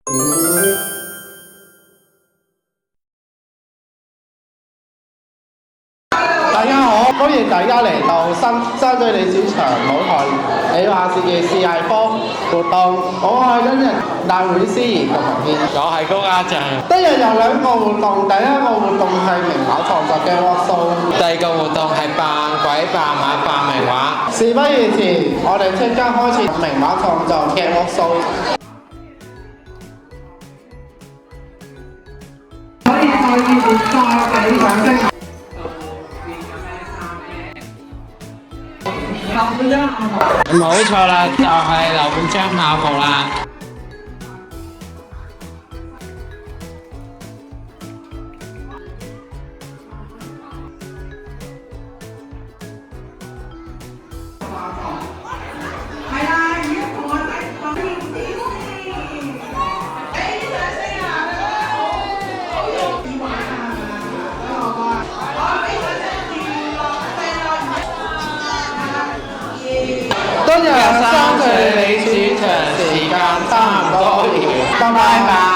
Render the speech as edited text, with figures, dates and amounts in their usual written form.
大家好，歡迎大家嚟到深水埗市場舞台你話事嘅試藝科活動。我係今日大會司儀郭文軒，我係高家正。今日有兩個活動，第一個活動係明畫創作嘅 workshop，第二個活動係扮鬼、扮馬、扮名畫。事不宜遲，我哋即刻開始明畫創作嘅 workshop。可以再俾掌聲。冇錯啦，就係劉半張校服啦。今日深水埗市場時間差唔多，拜拜。